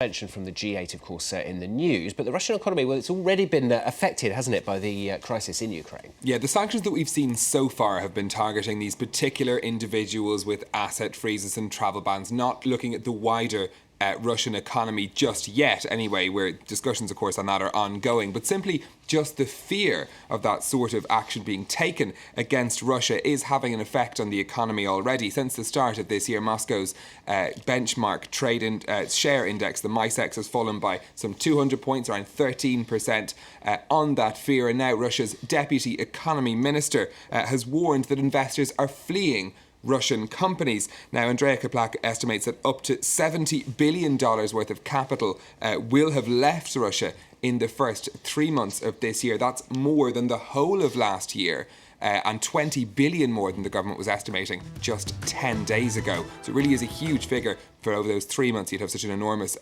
Mentioned from the G8, of course, in the news, but the Russian economy, well, it's already been affected, hasn't it, by the crisis in Ukraine? Yeah, the sanctions that we've seen so far have been targeting these particular individuals with asset freezes and travel bans, not looking at the wider Russian economy just yet, anyway, where discussions, of course, on that are ongoing. But simply just the fear of that sort of action being taken against Russia is having an effect on the economy already. Since the start of this year, Moscow's benchmark share index, the MICEX, has fallen by some 200 points, around 13% on that fear. And now Russia's deputy economy minister has warned that investors are fleeing Russian companies. Now, Andrea Kaplak estimates that up to $70 billion worth of capital will have left Russia in the first 3 months of this year. That's more than the whole of last year. And 20 billion more than the government was estimating just 10 days ago. So it really is a huge figure for over those 3 months. You'd have such an enormous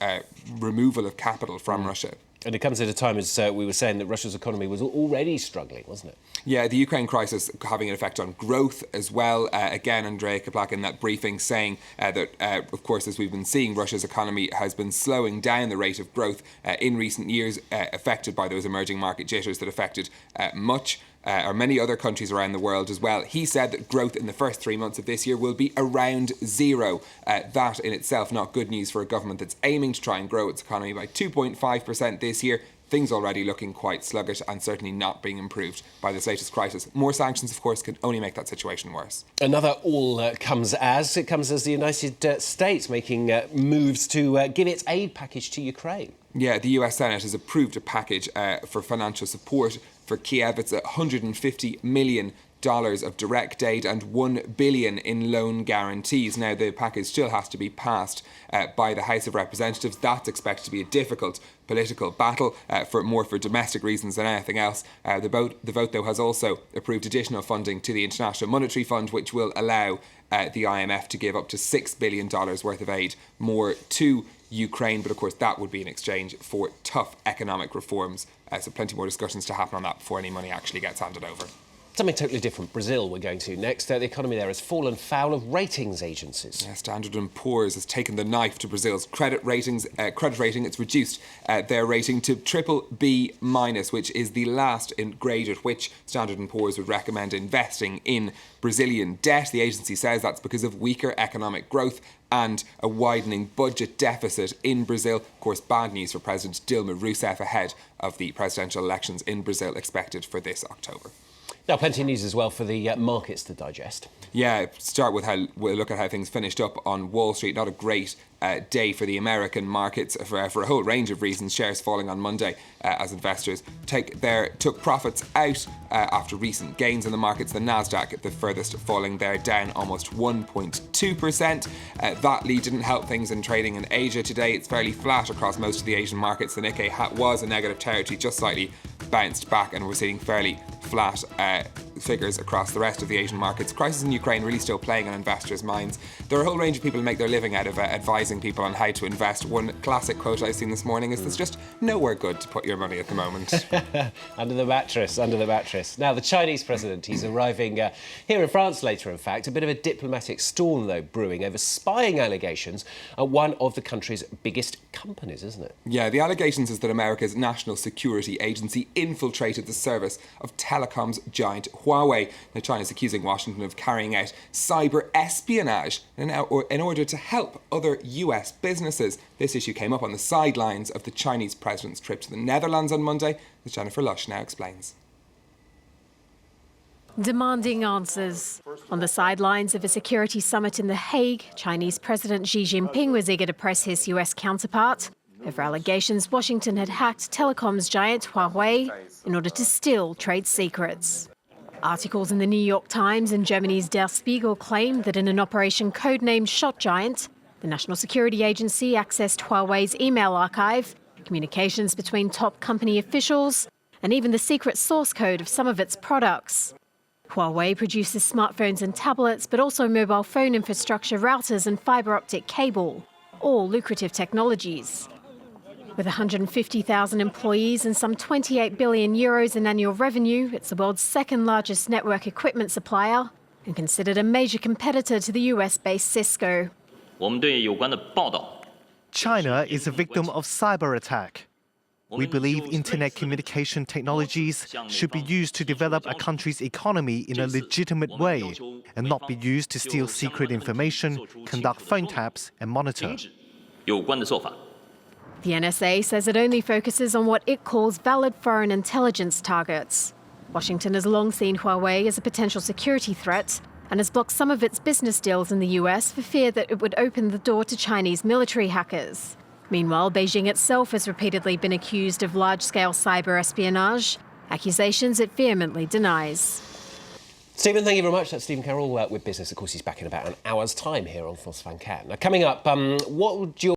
removal of capital from Russia. And it comes at a time, as we were saying, that Russia's economy was already struggling, wasn't it? Yeah, the Ukraine crisis having an effect on growth as well. Again, Andrea Kaplak in that briefing saying that, of course, as we've been seeing, Russia's economy has been slowing down the rate of growth in recent years, affected by those emerging market jitters that affected many other countries around the world as well. He said that growth in the first 3 months of this year will be around zero. That in itself not good news for a government that's aiming to try and grow its economy by 2.5% this year. Things already looking quite sluggish and certainly not being improved by this latest crisis. More sanctions, of course, could only make that situation worse. Another comes as the United States making moves to give its aid package to Ukraine. Yeah, the US Senate has approved a package for financial support for Kiev. It's $150 million of direct aid and $1 billion in loan guarantees. Now, the package still has to be passed by the House of Representatives. That's expected to be a difficult political battle for domestic reasons than anything else. The vote, though, has also approved additional funding to the International Monetary Fund, which will allow the IMF to give up to $6 billion worth of aid more to Ukraine. But of course, that would be in exchange for tough economic reforms. So plenty more discussions to happen on that before any money actually gets handed over. Something totally different. Brazil we're going to next. The economy there has fallen foul of ratings agencies. Yeah, Standard & Poor's has taken the knife to Brazil's credit rating. It's reduced their rating to BBB-, which is the last grade at which Standard & Poor's would recommend investing in Brazilian debt. The agency says that's because of weaker economic growth and a widening budget deficit in Brazil. Of course, bad news for President Dilma Rousseff ahead of the presidential elections in Brazil expected for this October. Now, plenty of news as well for the markets to digest. Yeah, start with we'll look at how things finished up on Wall Street. Not a great day for the American markets for a whole range of reasons. Shares falling on Monday as investors took profits out after recent gains in the markets. The Nasdaq, the furthest falling there, down almost 1.2%. That lead didn't help things in trading in Asia today. It's fairly flat across most of the Asian markets. The Nikkei was a negative territory, just slightly bounced back, and we're seeing fairly flat figures across the rest of the Asian markets. Crisis in Ukraine really still playing on investors' minds. There are a whole range of people who make their living out of advising people on how to invest. One classic quote I've seen this morning is, "There's just nowhere good to put your money at the moment." Under the mattress. Now, the Chinese president, he's arriving here in France later, in fact. A bit of a diplomatic storm, though, brewing over spying allegations at one of the country's biggest companies, isn't it? Yeah, the allegations is that America's National Security Agency infiltrated the service of telecoms giant Huawei. Now, China's accusing Washington of carrying out cyber espionage in order to help other US businesses. This issue came up on the sidelines of the Chinese president's trip to the Netherlands on Monday, as Jennifer Lush now explains. Demanding answers. On the sidelines of a security summit in The Hague, Chinese President Xi Jinping was eager to press his US counterpart over allegations Washington had hacked telecoms giant Huawei in order to steal trade secrets. Articles in the New York Times and Germany's Der Spiegel claimed that in an operation codenamed Shot Giant, the National Security Agency accessed Huawei's email archive, communications between top company officials, and even the secret source code of some of its products. Huawei produces smartphones and tablets, but also mobile phone infrastructure, routers and fibre optic cable, all lucrative technologies. With 150,000 employees and some 28 billion euros in annual revenue, it's the world's second largest network equipment supplier and considered a major competitor to the US-based Cisco. China is a victim of cyber attack. We believe internet communication technologies should be used to develop a country's economy in a legitimate way and not be used to steal secret information, conduct phone taps and monitor. The NSA says it only focuses on what it calls valid foreign intelligence targets. Washington has long seen Huawei as a potential security threat and has blocked some of its business deals in the US for fear that it would open the door to Chinese military hackers. Meanwhile, Beijing itself has repeatedly been accused of large-scale cyber espionage, accusations it vehemently denies. Stephen, thank you very much. That's Stephen Carroll with Business. Of course, he's back in about an hour's time here on Force Fan Can. Now, coming up, what would your